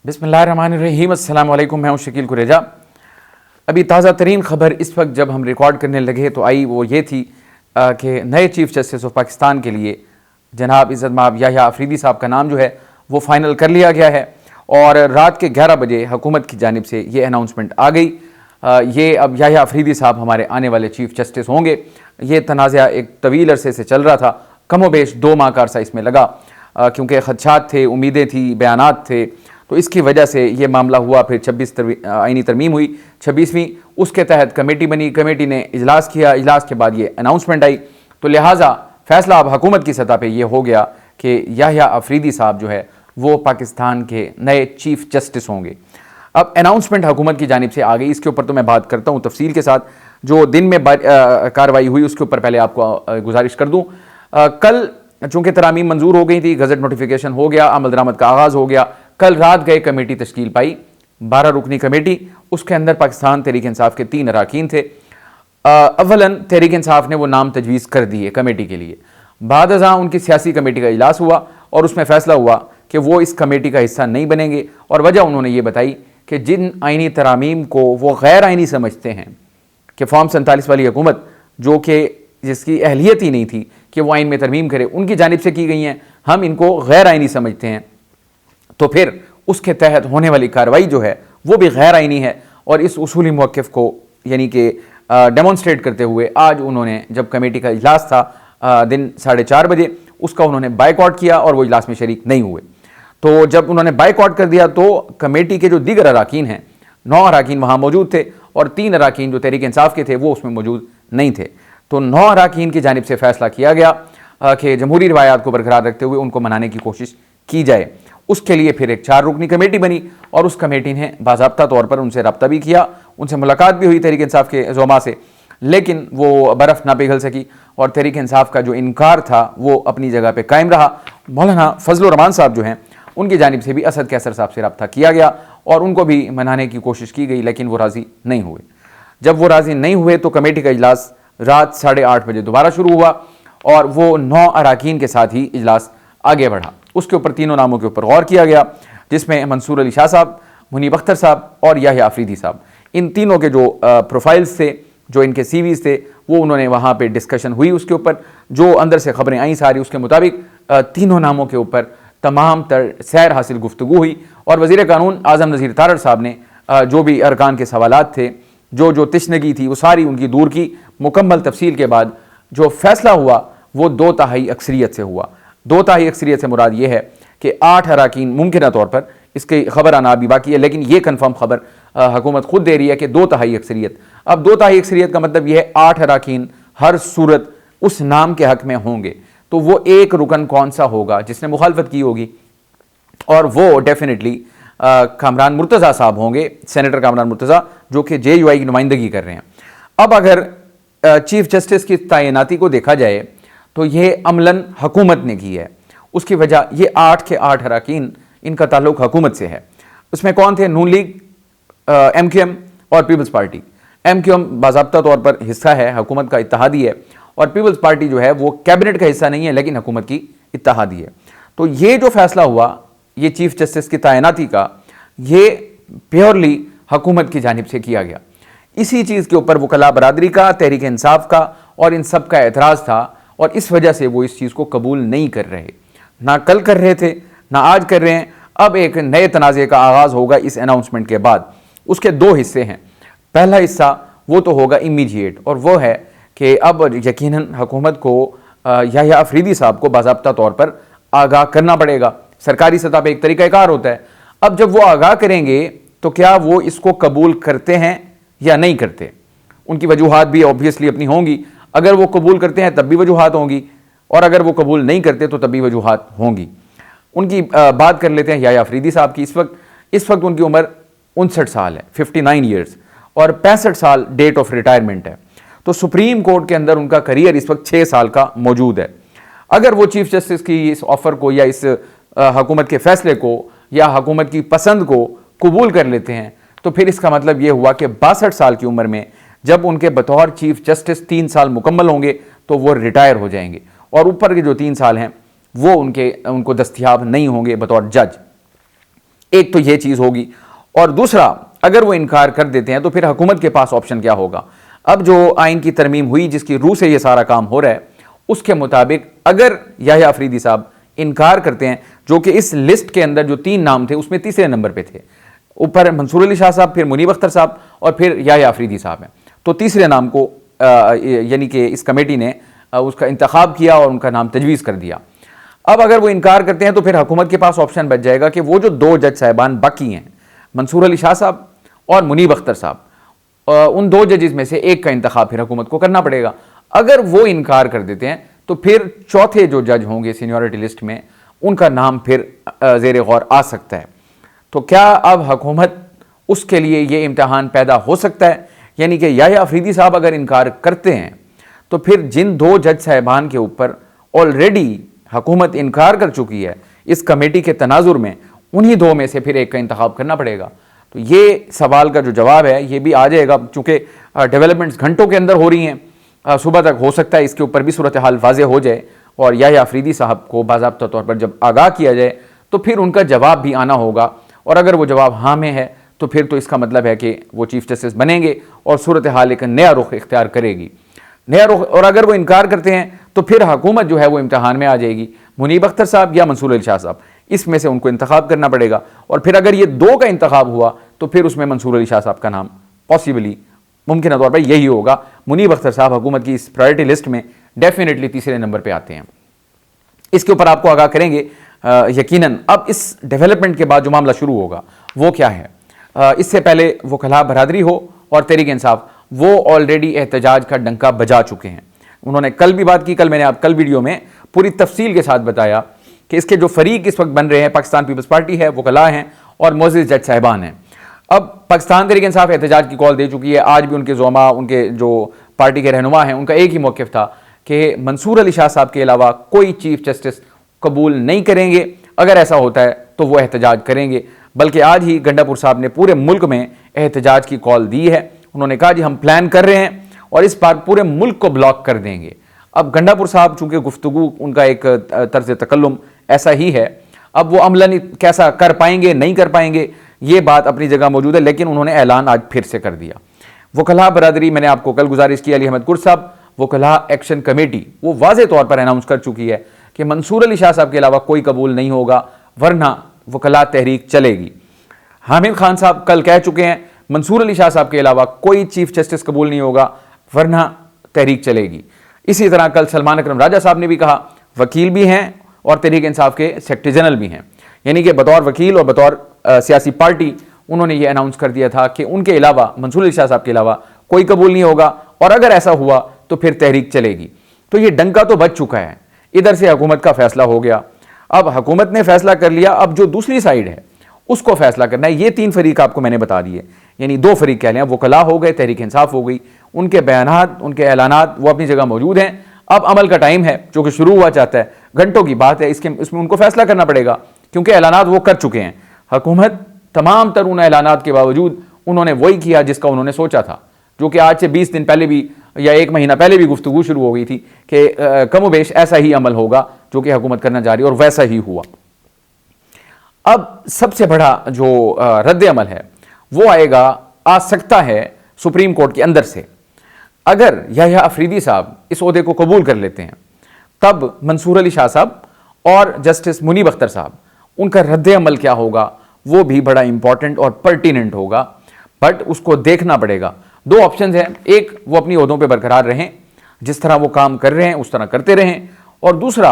बिस्मिल्लाहिर्रहमानिर्रहीम, अस्सलाम वालेकुम। मैं हूं शकील कुरेजा। अभी ताज़ा तरीन ख़बर इस वक्त जब हम रिकॉर्ड करने लगे तो आई वो ये थी कि नए चीफ़ जस्टिस ऑफ पाकिस्तान के लिए जनाब इज़्ज़त माब याह्या अफरीदी साहब का नाम जो है वो फ़ाइनल कर लिया गया है और रात के 11 बजे हुकूमत की जानिब से ये अनाउंसमेंट आ गई। ये अब याह्या अफरीदी साहब हमारे आने वाले चीफ़ जस्टिस होंगे। ये तनाज़ा एक तवील अरसे से चल रहा था, कमोबेश 2 माह का अरसा इसमें लगा क्योंकि खदशात थे, उम्मीदें थी, बयानात थे, तो इसकी वजह से ये मामला हुआ। फिर 26 आईनी तरमीम हुई, 26वीं, उसके तहत कमेटी बनी, कमेटी ने इजलास किया, इजलास के बाद ये अनाउंसमेंट आई। तो लिहाजा फैसला अब हुकूमत की सतह पे ये हो गया कि याह्या अफरीदी साहब जो है वो पाकिस्तान के नए चीफ जस्टिस होंगे। अब अनाउंसमेंट हुकूमत की जानिब से आ गई, इसके ऊपर तो मैं बात करता हूँ तफसील के साथ। जो दिन में कार्रवाई हुई उसके ऊपर पहले आपको गुजारिश कर दूँ। कल चूँकि तरामीम मंजूर हो गई थी, गजट नोटिफिकेशन हो गया, अमल दरामद का आगाज़ हो गया। कल रात गए कमेटी तश्कील पाई, 12 रुकनी कमेटी। उसके अंदर पाकिस्तान तहरीक इंसाफ के 3 अरकान थे। अव्वलन तहरीक इंसाफ ने वो नाम तजवीज़ कर दिए कमेटी के लिए। बाद अज़ां उनकी सियासी कमेटी का इजलास हुआ और उसमें फ़ैसला हुआ कि वो इस कमेटी का हिस्सा नहीं बनेंगे। और वजह उन्होंने ये बताई कि जिन आइनी तरामीम को वो गैर आइनी समझते हैं कि फॉर्म 47 वाली हुकूमत जो कि जिसकी अहलियत ही नहीं थी कि वो आइन में तरमीम करे, उनकी जानिब से की गई हैं, हम इनको गैर आइनी समझते हैं, तो फिर उसके तहत होने वाली कार्रवाई जो है वो भी गैर आइनी है। और इस उसूली मौक़िफ़ को यानी कि डेमोन्स्ट्रेट करते हुए आज उन्होंने, जब कमेटी का इजलास था दिन 4:30 बजे, उसका उन्होंने बायकॉट किया और वो इजलास में शरीक नहीं हुए। तो जब उन्होंने बायकॉट कर दिया तो कमेटी के जो दीगर अरकान हैं, 9 अरकान वहाँ मौजूद थे और 3 अरकान जो तहरीक इंसाफ के थे वो उसमें मौजूद नहीं थे। तो 9 अरकान की जानिब से फ़ैसला किया गया कि जमहूरी रवायात को बरकरार रखते हुए उनको मनाने की कोशिश की जाए। उसके लिए फिर एक 4 रुकनी कमेटी बनी और उस कमेटी ने बाज़ाब्ता तौर पर उनसे रब्ता भी किया, उनसे मुलाकात भी हुई तहरीक इंसाफ के ज़ोमा से, लेकिन वो बर्फ़ ना पिघल सकी और तहरीक इंसाफ का जो इनकार था वो अपनी जगह पर कायम रहा। मौलाना फजलुर रहमान साहब जो हैं उनकी जानिब से भी असद कैसर साहब से रब्ता किया गया और उनको भी मनाने की कोशिश की गई, लेकिन वो राज़ी नहीं हुए। जब वो राज़ी नहीं हुए तो कमेटी का इजलास रात 8:30 बजे दोबारा शुरू हुआ और वो 9 अरकान के साथ ही इजलास आगे बढ़ा। उसके ऊपर तीनों नामों के ऊपर गौर किया गया, जिसमें मंसूर अली शाह साहब, मुनीब अख्तर साहब और याह्या अफरीदी साहब, इन तीनों के जो प्रोफाइल्स थे, जो इनके सीवीज़ थे, वो उन्होंने वहाँ पे डिस्कशन हुई। उसके ऊपर जो अंदर से खबरें आई सारी, उसके मुताबिक तीनों नामों के ऊपर तमाम तर सैर हासिल गुफ्तगू हुई और वज़ीर कानून आज़म नज़ीर तारड़ साहब ने जो भी अरकान के सवालात थे, जो तिश्नगी थी, वो सारी उनकी दूर की। मुकम्मल तफसील के बाद जो फ़ैसला हुआ वो 2 तिहाई अक्सरियत से हुआ। 2 तिहाई अक्सरियत से मुराद ये है कि 8 अरकान, मुमकिन तौर पर इसकी खबर आना अभी बाकी है, लेकिन ये कन्फर्म खबर हुकूमत खुद दे रही है कि 2 तिहाई अक्सरियत। अब 2 तिहाई अक्सरियत का मतलब यह है 8 अरकान हर सूरत उस नाम के हक़ में होंगे। तो वो एक रुकन कौन सा होगा जिसने मुखालफत की होगी, और वो डेफिनेटली कामरान मुर्तज़ा साहब होंगे, सेनेटर कामरान मुर्तज़ा, जो कि JUI की नुमाइंदगी कर रहे हैं। अब अगर चीफ जस्टिस की तैनाती को देखा जाए तो ये अमलन हुकूमत ने की है। उसकी वजह ये 8 के 8 अरकान, इनका ताल्लुक हुकूमत से है। उसमें कौन थे? नून लीग, MQM और पीपल्स पार्टी। MQM बाज़ाब्ता तौर पर हिस्सा है, हुकूमत का इत्तेहादी है, और पीपल्स पार्टी जो है वो कैबिनेट का हिस्सा नहीं है लेकिन हुकूमत की इत्तेहादी है। तो ये जो फैसला हुआ ये चीफ जस्टिस की तैनाती का, ये प्योरली हुकूमत की जानिब से किया गया। इसी चीज़ के ऊपर वकला बरादरी का, तहरीक इंसाफ का और इन सब का एतराज़ था और इस वजह से वो इस चीज़ को कबूल नहीं कर रहे। ना कल कर रहे थे, ना आज कर रहे हैं। अब एक नए तनाज़े का आगाज़ होगा इस अनाउंसमेंट के बाद। उसके 2 हिस्से हैं। पहला हिस्सा वो तो होगा इमीडिएट, और वो है कि अब यकीनन हुकूमत को याह्या अफरीदी साहब को बाज़ाब्ता तौर पर आगाह करना पड़ेगा। सरकारी सतह पर एक तरीक़ाकार होता है। अब जब वो आगाह करेंगे तो क्या वो इसको कबूल करते हैं या नहीं करते? उनकी वजूहात भी ऑब्वियसली अपनी होंगी। अगर वो कबूल करते हैं तब भी वजूहात होंगी, और अगर वो कबूल नहीं करते तो तब भी वजूहात होंगी। उनकी बात कर लेते हैं याह्या अफरीदी साहब की। इस वक्त उनकी उम्र 59 साल है, 59 ईयर्स, और 65 साल डेट ऑफ रिटायरमेंट है। तो सुप्रीम कोर्ट के अंदर उनका करियर इस वक्त 6 साल का मौजूद है। अगर वो चीफ जस्टिस की इस ऑफ़र को या इस हुकूमत के फैसले को या हुकूमत की पसंद को कबूल कर लेते हैं तो फिर इसका मतलब ये हुआ कि 62 साल की उम्र में जब उनके बतौर चीफ जस्टिस 3 साल मुकम्मल होंगे तो वो रिटायर हो जाएंगे, और ऊपर के जो 3 साल हैं वो उनको दस्तयाब नहीं होंगे बतौर जज। एक तो ये चीज़ होगी, और दूसरा अगर वो इनकार कर देते हैं तो फिर हुकूमत के पास ऑप्शन क्या होगा। अब जो आइन की तरमीम हुई जिसकी रूह से ये सारा काम हो रहा है, उसके मुताबिक अगर याह्या अफरीदी साहब इनकार करते हैं, जो कि इस लिस्ट के अंदर जो 3 नाम थे उसमें तीसरे नंबर पे थे, ऊपर मंसूर अली शाह साहब, फिर मुनीब अख्तर साहब और फिर याह्या अफरीदी साहब हैं, तो तीसरे नाम को यानी कि इस कमेटी ने उसका इंतखाब किया और उनका नाम तजवीज़ कर दिया। अब अगर वो इनकार करते हैं तो फिर हुकूमत के पास ऑप्शन बच जाएगा कि वो जो 2 जज साहिबान बाकी हैं, मंसूर अली शाह साहब और मुनीब अख्तर साहब, उन 2 जजेस में से एक का इंतखाब फिर हुकूमत को करना पड़ेगा। अगर वो इनकार कर देते हैं तो फिर चौथे जो जज होंगे सीनियरिटी लिस्ट में, उनका नाम फिर ज़ेर गौर आ सकता है। तो क्या अब हुकूमत उसके लिए ये इम्तहान पैदा हो सकता है, यानी कि याह्या अफरीदी साहब अगर इनकार करते हैं तो फिर जिन 2 जज साहिबान के ऊपर ऑलरेडी हुकूमत इनकार कर चुकी है इस कमेटी के तनाजुर में, उन्हीं 2 में से फिर एक का इंतखाब करना पड़ेगा। तो ये सवाल का जो जवाब है ये भी आ जाएगा, चूँकि डेवलपमेंट्स घंटों के अंदर हो रही हैं, सुबह तक हो सकता है इसके ऊपर भी सूरत हाल वाज़े हो जाए और याह्या अफरीदी साहब को बाज़ाब्ता तौर पर जब आगाह किया जाए तो फिर उनका जवाब भी आना होगा, और अगर वो जवाब हाँ में है तो फिर तो इसका मतलब है कि वो चीफ जस्टिस बनेंगे और सूरत हाल एक नया रुख इख्तियार करेगी, नया रुख। और अगर वो इनकार करते हैं तो फिर हुकूमत जो है वो इम्तहान में आ जाएगी, मुनीब अख्तर साहब या मंसूर अली शाह साहब, इसमें से उनको इंतखाब करना पड़ेगा। और फिर अगर ये 2 का इंतखाब हुआ तो फिर उसमें मंसूर अली शाह साहब का नाम पॉसिबली मुमकिन तौर पर यही होगा। मुनीब अख्तर साहब हुकूमत की इस प्रायोरिटी लिस्ट में डेफिनेटली तीसरे नंबर पर आते हैं। इसके ऊपर आपको आगाह करेंगे यकीनन। अब इस डेवलपमेंट के बाद जो मामला शुरू होगा वो क्या है, इससे पहले वकला बरादरी हो और तहरीक इंसाफ वो ऑलरेडी एहतजाज का डंका बजा चुके हैं। उन्होंने कल भी बात की, कल मैंने कल वीडियो में पूरी तफसील के साथ बताया कि इसके जो फरीक इस वक्त बन रहे हैं, पाकिस्तान पीपल्स पार्टी है, वकला हैं और मोअज़्ज़िज़ जज साहिबान हैं। अब पाकिस्तान तहरीक इंसाफ एहतजाज की कॉल दे चुकी है। आज भी उनके ज़ोमा, उनके जो पार्टी के रहनुमा हैं, उनका एक ही मौक़िफ़ था कि मंसूर अली शाह साहब के अलावा कोई चीफ जस्टिस कबूल नहीं करेंगे, अगर ऐसा होता है तो वो एहतजाज करेंगे। बल्कि आज ही गंडापुर साहब ने पूरे मुल्क में एहतजाज की कॉल दी है। उन्होंने कहा जी हम प्लान कर रहे हैं और इस बार पूरे मुल्क को ब्लॉक कर देंगे। अब गंडापुर साहब चूंकि गुफ्तगू उनका एक तर्ज तकल्लुम ऐसा ही है, अब वो अमलन कैसा कर पाएंगे नहीं कर पाएंगे ये बात अपनी जगह मौजूद है, लेकिन उन्होंने ऐलान आज फिर से कर दिया। वकला बरादरी, मैंने आपको कल गुजारिश की, अली अहमद कुर साहब वकला एक्शन कमेटी वो वाज़े तौर पर अनाउंस कर चुकी है कि मंसूर अली शाह साहब के अलावा कोई कबूल नहीं होगा, वरना वकला तहरीक चलेगी। हामिद खान साहब कल कह चुके हैं मंसूर अली शाह साहब के अलावा कोई चीफ जस्टिस कबूल नहीं होगा, वरना तहरीक चलेगी। इसी तरह कल सलमान अकरम राजा साहब ने भी कहा, वकील भी हैं और तहरीक इंसाफ के सेक्रेटरी जनरल भी हैं, यानी कि बतौर वकील और बतौर सियासी पार्टी उन्होंने ये अनाउंस कर दिया था कि उनके अलावा, मंसूर अली शाह साहब के अलावा कोई कबूल नहीं होगा, और अगर ऐसा हुआ तो फिर तहरीक चलेगी। तो ये डंका तो बच चुका है। इधर से हुकूमत का फैसला हो गया, अब हुकूमत ने फैसला कर लिया, अब जो दूसरी साइड है उसको फैसला करना है। ये 3 फरीक आपको मैंने बता दिए, यानी 2 फरीक कह लें, वकला हो गए, तहरीक इंसाफ हो गई, उनके बयानात, उनके ऐलानात वो अपनी जगह मौजूद हैं। अब अमल का टाइम है जो कि शुरू हुआ चाहता है, घंटों की बात है, इसमें उनको फैसला करना पड़ेगा क्योंकि ऐलानात वो कर चुके हैं। हुकूमत तमाम तर उन ऐलानात के बावजूद उन्होंने वही किया जिसका उन्होंने सोचा था, जो कि आज से 20 दिन पहले भी या 1 महीना पहले भी गुफ्तगू शुरू हो गई थी कि कमोबेश ऐसा ही अमल होगा जो कि हुकूमत करना जा रही है, और वैसा ही हुआ। अब सबसे बड़ा जो रद्द अमल है वो आएगा, आ सकता है सुप्रीम कोर्ट के अंदर से। अगर याह्या अफरीदी साहब इस ओहदे को कबूल कर लेते हैं तब मंसूर अली शाह साहब और जस्टिस मुनीब अख्तर साहब, उनका रद्द अमल क्या होगा वो भी बड़ा इंपॉर्टेंट और पर्टिनेंट होगा, बट उसको देखना पड़ेगा। 2 ऑप्शन हैं, एक वो अपनी ओहदों पे बरकरार रहें, जिस तरह वो काम कर रहे हैं उस तरह करते रहें, और दूसरा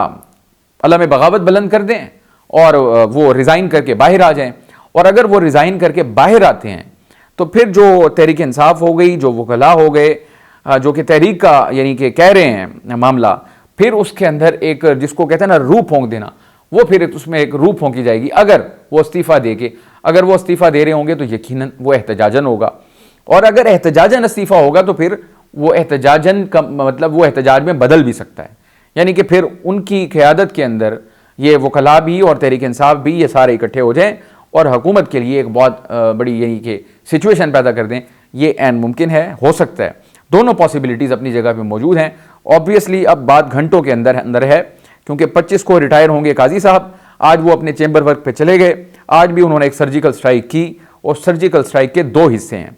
अल्लाह में बगावत बुलंद कर दें और वो रिज़ाइन करके बाहर आ जाएं। और अगर वो रिज़ाइन करके बाहर आते हैं तो फिर जो तहरीक इंसाफ हो गई, जो वकला हो गए, जो कि तहरीक का यानी कि कह रहे हैं मामला, फिर उसके अंदर एक जिसको कहते हैं ना रूह फूंक देना, वो फिर उसमें एक रूह फूंकी जाएगी। अगर वो इस्तीफ़ा दे के, अगर वो इस्तीफ़ा दे रहे होंगे तो यकीनन वो एहतजाजन होगा, और अगर एहतजाजन इस्तीफ़ा होगा तो फिर वो एहतजाजन का मतलब वो एहतजाज में बदल भी सकता है, यानी कि फिर उनकी क़यादत के अंदर ये वकला भी और तहरीक इंसाफ भी ये सारे इकट्ठे हो जाएं और हुकूमत के लिए एक बहुत बड़ी यानी कि सिचुएशन पैदा कर दें। ये ऐन मुमकिन है, हो सकता है। दोनों पॉसिबिलिटीज़ अपनी जगह पे मौजूद हैं। ऑब्वियसली अब बात घंटों के अंदर है, क्योंकि 25 को रिटायर होंगे काजी साहब, आज वो अपने चैम्बर वर्क पे चले गए, आज भी उन्होंने एक सर्जिकल स्ट्राइक की और सर्जिकल स्ट्राइक के 2 हिस्से हैं,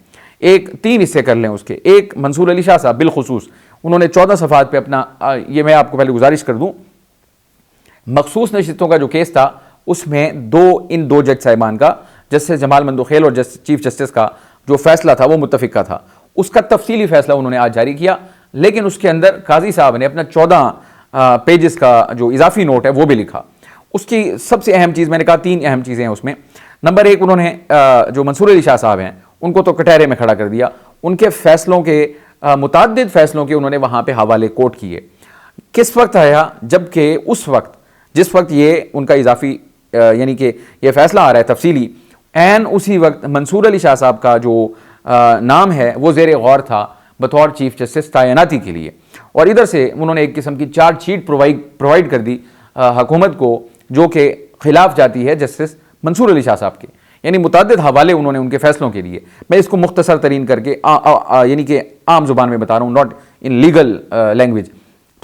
3 हिस्से कर लें उसके। एक, मंसूर अली शाह साहब बिलखुसूस उन्होंने 14 सफ़ात पे अपना ये मैं आपको पहले गुजारिश कर दूं, मखसूस नशिस्तों का जो केस था उसमें इन दो जज साहिबान का, जस्टिस जमाल मंदोखेल और चीफ जस्टिस का जो फैसला था वो मुत्तफिक का था। उसका तफसीली फैसला उन्होंने आज जारी किया, लेकिन उसके अंदर काजी साहब ने अपना 14 पेजेस का जो इजाफी नोट है वो भी लिखा। उसकी सबसे अहम चीज़, मैंने कहा 3 अहम चीज़ें हैं उसमें। नंबर 1, उन्होंने जो मंसूर अली शाह साहब हैं उनको तो कटहरे में खड़ा कर दिया, उनके फैसलों के मुतअद्दिद फैसलों के उन्होंने वहाँ पे हवाले कोट किए। किस वक्त आया, जबकि उस वक्त जिस वक्त ये उनका इजाफी यानी कि ये फैसला आ रहा है तफसीली, एन उसी वक्त मंसूर अली शाह साहब का जो नाम है वो ज़ेर गौर था बतौर चीफ जस्टिस तैनाती के लिए, और इधर से उन्होंने एक किस्म की चार्जशीट प्रोवाइड कर दी हुकूमत को, जो कि खिलाफ जाती है जस्टिस मंसूर अली शाह साहब के, यानी मुतअद्दिद हवाले उन्होंने उनके फैसलों के लिए। मैं इसको मुख्तसर तरीन करके यानी कि आम जुबान में बता रहा हूँ, नॉट इन लीगल लैंग्वेज।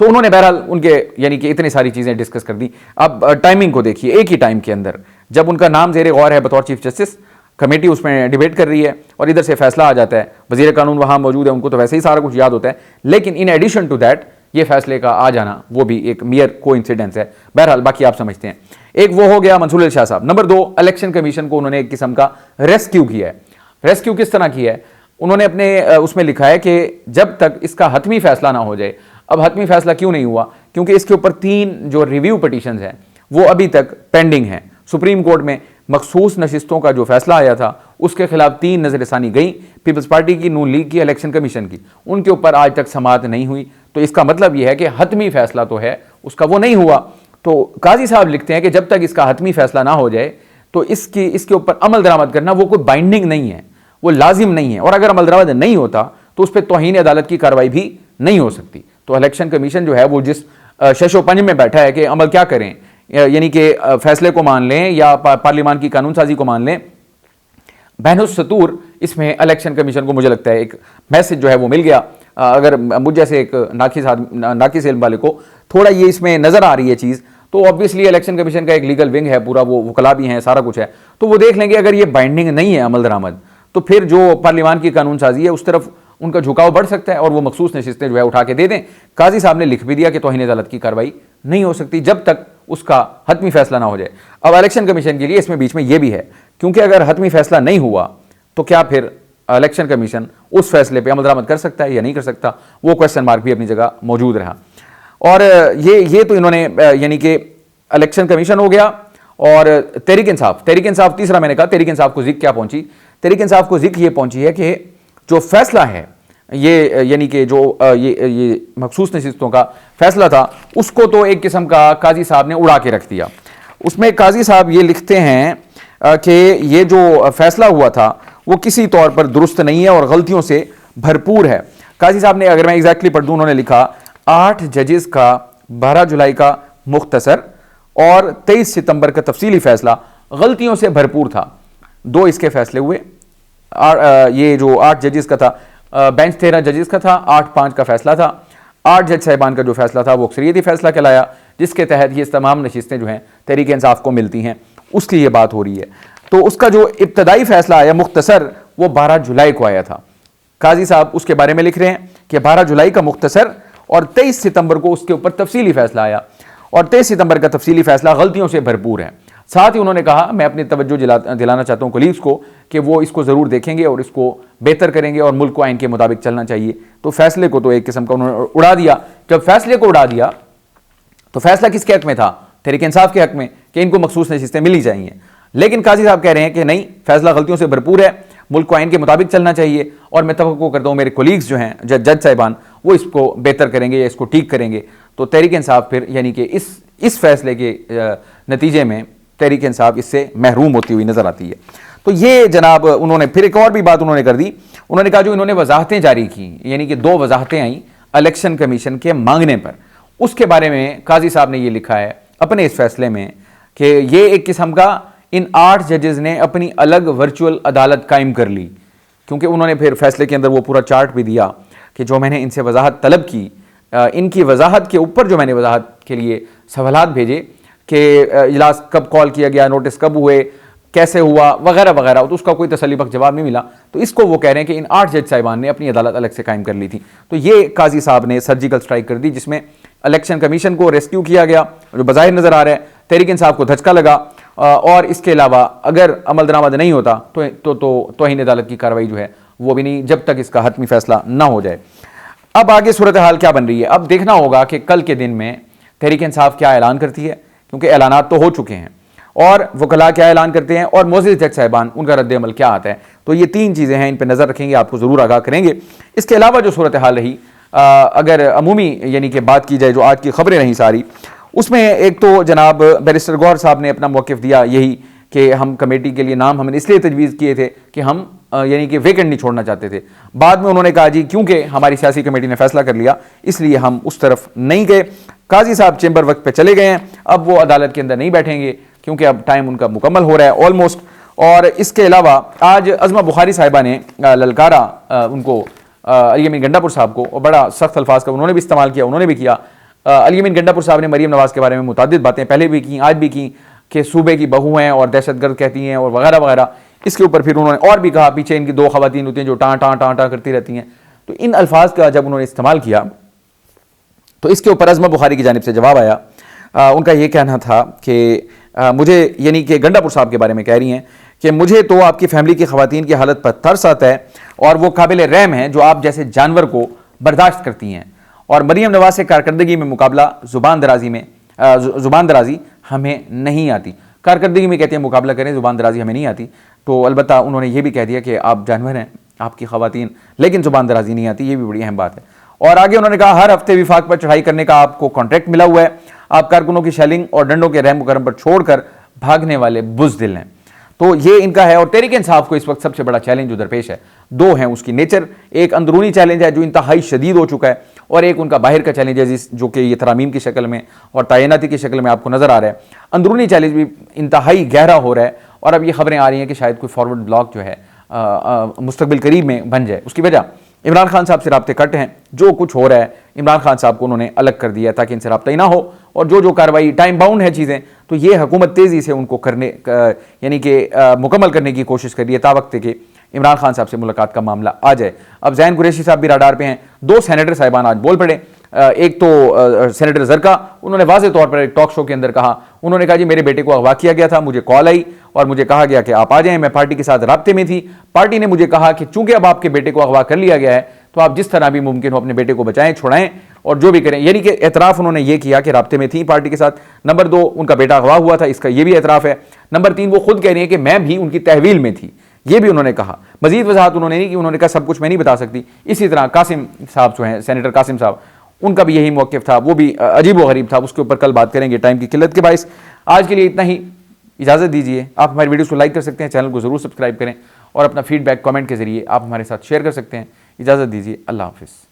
तो उन्होंने बहरहाल उनके यानी कि इतनी सारी चीज़ें डिस्कस कर दी। अब टाइमिंग को देखिए, एक ही टाइम के अंदर जब उनका नाम ज़ेर गौर है बतौर चीफ जस्टिस, कमेटी उसमें डिबेट कर रही है और इधर से फैसला आ जाता है, वज़ीर कानून वहाँ मौजूद है, उनको तो वैसे ही सारा कुछ याद होता है, लेकिन इन एडिशन टू दैट ये फैसले का आ जाना वो भी एक मियर कोइंसिडेंस है। बहरहाल बाकी आप समझते हैं। एक वो हो गया मंसूर अली शाह साहब। नंबर 2, इलेक्शन कमीशन को उन्होंने एक किस्म का रेस्क्यू किया है। रेस्क्यू किस तरह किया है, उन्होंने अपने उसमें लिखा है कि जब तक इसका हतमी फैसला ना हो जाए। अब हतमी फैसला क्यों नहीं हुआ, क्योंकि इसके ऊपर 3 जो रिव्यू पटिशंस हैं वो अभी तक पेंडिंग हैं। सुप्रीम कोर्ट में मखसूस नशिस्तों का जो फैसला आया था उसके खिलाफ 3 नजरसानी गई, पीपल्स पार्टी की, नून लीग की, इलेक्शन कमीशन की, उनके ऊपर आज तक समाअत नहीं हुई। तो इसका मतलब यह है कि हतमी फैसला तो है उसका वो नहीं हुआ। तो काजी साहब लिखते हैं कि जब तक इसका हतमी फैसला ना हो जाए तो इसके ऊपर अमल दरामद करना वो कोई बाइंडिंग नहीं है, वो लाजिम नहीं है, और अगर अमल दरामद नहीं होता तो उस पर तौहीन अदालत की कार्रवाई भी नहीं हो सकती। तो इलेक्शन कमीशन जो है वो जिस शशो पंज में बैठा है कि अमल क्या करें, यानी कि फैसले को मान लें या पार्लियामान की कानून साजी को मान लें, बहनुस सतूर इसमें इलेक्शन कमीशन को मुझे लगता है एक मैसेज जो है वो मिल गया। अगर मुझ जैसे एक नाकिस इल्म वाले को थोड़ा ये इसमें नज़र आ रही है चीज़, तो ऑब्वियसली इलेक्शन कमीशन का एक लीगल विंग है पूरा, वो वकला भी हैं, सारा कुछ है, तो वो देख लेंगे अगर ये बाइंडिंग नहीं है अमल दरामद, तो फिर जो पार्लियामान की कानून साजी है उस तरफ उनका झुकाव बढ़ सकता है और वो मखसूस नशिस्तें जो है उठा के दे दें। काजी साहब ने लिख भी दिया कि तौहीन अदालत की कार्रवाई नहीं हो सकती जब तक उसका हतमी फैसला ना हो जाए। अब इलेक्शन कमीशन के लिए इसमें बीच में ये भी है, क्योंकि अगर हतमी फैसला नहीं हुआ तो क्या फिर इलेक्शन कमीशन उस फैसले पर अमल दरामद कर सकता है या नहीं कर सकता, वो क्वेश्चन मार्क भी अपनी जगह मौजूद रहा। और ये तो इन्होंने यानी कि इलेक्शन कमीशन हो गया। और तहरीक इंसाफ तीसरा, मैंने कहा तहरीक इंसाफ को जिक क्या पहुंची, तहरीक इंसाफ को जिक ये पहुंची है कि जो फैसला है ये यानी कि जो ये मखसूस नशिस्तों का फैसला था उसको तो एक किस्म का काजी साहब ने उड़ा के रख दिया। उसमें काजी साहब ये लिखते हैं कि ये जो फैसला हुआ था वो किसी तौर पर दुरुस्त नहीं है और गलतियों से भरपूर है। काजी साहब ने, अगर मैं एग्जैक्टली पढ़ दूं, उन्होंने लिखा 8 जजेस का 12 जुलाई का मुख्तसर और 23 सितंबर का तफसीली फैसला गलतियों से भरपूर था। 2 इसके फैसले हुए, ये जो 8 जजेस का था, बेंच 13 जजेस का था, 8-5 का फैसला था। 8 जज साहिबान का जो फैसला था वो अक्सरियती फैसला कहलाया, जिसके तहत ये तमाम नशिस्तें जो हैं तहरीक इंसाफ को मिलती हैं, उसकी ये बात हो रही है। तो उसका जो इब्तदाई फैसला आया मुख्तसर वो 12 जुलाई को आया था। काजी साहब उसके बारे में लिख रहे हैं कि 12 जुलाई का मुख्तसर और 23 सितंबर को उसके ऊपर तफसीली फैसला आया, और 23 सितंबर का तफसीली फैसला गलतियों से भरपूर है। साथ ही उन्होंने कहा, मैं अपनी तवज्जो दिलाना चाहता हूँ कलीग्स को कि वो इसको ज़रूर देखेंगे और इसको बेहतर करेंगे और मुल्क को आइन के मुताबिक चलना चाहिए। तो फैसले को तो एक किस्म का उन्होंने उड़ा दिया। जब फैसले को उड़ा दिया तो फैसला किसके हक में था, तहरीक इंसाफ के हक में, कि इनको मखसूस नशिस्तें मिली चाहिए। लेकिन काजी साहब कह रहे हैं कि नहीं, फैसला गलतियों से भरपूर है, मुल्क को आइन के मुताबिक चलना चाहिए, और मैं तवक्को करता हूँ मेरे कोलीग्स जो हैं जज साहिबान वो इसको बेहतर करेंगे या इसको ठीक करेंगे। तो तहरीक इंसाफ फिर यानी कि इस फैसले के नतीजे में तहरीक इंसाफ इससे महरूम होती हुई नजर आती है। तो ये जनाब उन्होंने फिर एक और भी बात उन्होंने कर दी। उन्होंने कहा जो इन्होंने वजाहतें जारी की, यानी कि 2 वजाहतें आई इलेक्शन कमीशन के मांगने पर, उसके बारे में काजी साहब ने ये लिखा है अपने इस फैसले में कि ये एक किस्म का इन 8 जजेस ने अपनी अलग वर्चुअल अदालत कायम कर ली, क्योंकि उन्होंने फिर फैसले के अंदर वो पूरा चार्ट भी दिया कि जो मैंने इनसे वजाहत तलब की, इनकी वजाहत के ऊपर जो मैंने वजाहत के लिए सवालात भेजे कि इजलास कब कॉल किया गया, नोटिस कब हुए, कैसे हुआ वगैरह वगैरह, तो उसका कोई तसल्ली बख्श जवाब नहीं मिला। तो इसको वो कह रहे हैं कि इन 8 जज साहिबान ने अपनी अदालत अलग से कायम कर ली थी। तो ये काजी साहब ने सर्जिकल स्ट्राइक कर दी, जिसमें इलेक्शन कमीशन को रेस्क्यू किया गया, जो बाज़ाहिर नज़र आ रहा है तहरीक इंसाफ को धचका लगा, और इसके अलावा अगर अमल दरामद नहीं होता तो तौहीन अदालत की कार्रवाई जो है वो भी नहीं, जब तक इसका हतमी फैसला ना हो जाए। अब आगे सूरत हाल क्या बन रही है, अब देखना होगा कि कल के दिन में तहरीक इंसाफ क्या ऐलान करती है, क्योंकि ऐलानात तो हो चुके हैं, और वकला क्या ऐलान करते हैं, और मोअज़्ज़िज़ जज साहिबान उनका रद्द अमल क्या आता है। तो ये 3 चीज़ें हैं, इन पर नज़र रखेंगे, आपको ज़रूर आगाह करेंगे। इसके अलावा जो सूरत हाल रही, अगर अमूमी यानी कि बात की जाए, जो आज की खबरें रहीं सारी, उसमें एक तो जनाब बैरिस्टर गौहर साहब ने अपना मौक़िफ़ दिया यही कि हम कमेटी के लिए नाम हमने इसलिए तजवीज़ किए थे कि हम यानी कि वेकेंट नहीं छोड़ना चाहते थे। बाद में उन्होंने कहा जी क्योंकि हमारी सियासी कमेटी ने फैसला कर लिया इसलिए हम उस तरफ नहीं गए। काजी साहब चेंबर वक्त पे चले गए हैं, अब वो अदालत के अंदर नहीं बैठेंगे क्योंकि अब टाइम उनका मुकम्मल हो रहा है ऑलमोस्ट। और इसके अलावा आज अज़मा बुखारी साहिबा ने ललकारा उनको अली अमीन गंडापुर साहब को, और बड़ा सख्त अल्फाज का उन्होंने भी इस्तेमाल किया, उन्होंने भी किया। अली अमीन गंडापुर साहब ने मरीम नवाज़ के बारे में मुतादिद बातें पहले भी की, आज भी की, कि सूबे की बहू हैं और दहशतगर्द कहती हैं और वगैरह वगैरह। इसके ऊपर फिर उन्होंने और भी कहा पीछे इनकी 2 खवातीन होती हैं जो टाँ टाँ टाँ टाँ करती रहती हैं। तो इन अल्फाज का जब उन्होंने इस्तेमाल किया तो इसके ऊपर अज़मा बुखारी की जानिब से जवाब आया। उनका ये कहना था कि मुझे, यानी कि गंडापुर साहब के बारे में कह रही हैं कि मुझे तो आपकी फैमिली की खवातीन की हालत पर तरस आता है और वो काबिल रहम हैं जो आप जैसे जानवर को बर्दाश्त करती हैं, और मरीम नवाज से कारकर्दगी में मुकाबला ज़ुबान दराजी हमें नहीं आती। कारकर्दगी में कहते हैं मुकाबला करें, ज़ुबान दराजी हमें नहीं आती। तो अलबत्ता उन्होंने ये भी कह दिया कि आप जानवर हैं आपकी खवातीन, लेकिन ज़ुबान दराजी नहीं आती, ये भी बड़ी अहम बात है। और आगे उन्होंने कहा हर हफ्ते विफाक पर चढ़ाई करने का आपको कॉन्ट्रैक्ट मिला हुआ है, आप कारकुनों की शेलिंग और डंडों के रहम करम पर छोड़कर भागने वाले बुज़दिल हैं। तो ये इनका है। और तहरीक इंसाफ को इस वक्त सबसे बड़ा चैलेंज जो दरपेश है, 2 हैं उसकी नेचर। एक अंदरूनी चैलेंज है जो इंतहाई शदीद हो चुका है, और एक उनका बाहर का चैलेंज है जो कि ये तरामीम की शक्ल में और तैनाती की शक्ल में आपको नज़र आ रहा है। अंदरूनी चैलेंज भी इंतहाई गहरा हो रहा है, और अब ये खबरें आ रही हैं कि शायद कोई फॉरवर्ड ब्लॉक जो है मुस्तकबिल करीब में बन जाए। उसकी वजह इमरान खान साहब से राब्ते कट हैं, जो कुछ हो रहा है इमरान खान साहब को उन्होंने अलग कर दिया ताकि इनसे राब्ता ही ना हो, और जो कार्रवाई टाइम बाउंड है चीज़ें, तो ये हुकूमत तेज़ी से उनको करने यानी कि मुकम्मल करने की कोशिश कर रही है तावक्त के इमरान खान साहब से मुलाकात का मामला आ जाए। अब ज़ैन कुरैशी साहब भी राडार पे हैं। 2 सेनेटर साहिबान आज बोल पड़े। एक तो सेनेटर ज़रका, उन्होंने वाज़े तौर पर एक टॉक शो के अंदर कहा, उन्होंने कहा जी मेरे बेटे को अगवा किया गया था, मुझे कॉल आई और मुझे कहा गया कि आप आ जाएं, मैं पार्टी के साथ राब्ते में थी, पार्टी ने मुझे कहा कि चूंकि अब आपके बेटे को अगवा कर लिया गया है तो आप जिस तरह भी मुमकिन हो अपने बेटे को बचाएं, छुड़ाएं और जो भी करें। यानी कि एतराफ़ उन्होंने ये किया कि राब्ते में थी पार्टी के साथ। नंबर 2, उनका बेटा अगवा हुआ था, इसका ये भी एतराफ़ है। नंबर 3, वो खुद कह रही है कि मैं भी उनकी तहवील में थी, ये भी उन्होंने कहा। मजीद वजाहत उन्होंने नहीं की, उन्होंने कहा सब कुछ मैं नहीं बता सकती। इसी तरह कासिम साहब जो हैं, सेनेटर कासिम साहब, उनका भी यही मौक़िफ़ था, वो भी अजीब व गरीब था। उसके ऊपर कल बात करेंगे टाइम की किल्लत के बाइस। आज के लिए इतना ही, इजाज़त दीजिए। आप हमारी वीडियोस को लाइक कर सकते हैं, चैनल को ज़रूर सब्सक्राइब करें, और अपना फीडबैक कमेंट के ज़रिए आप हमारे साथ शेयर कर सकते हैं। इजाज़त दीजिए, अल्लाह हाफ़िज़।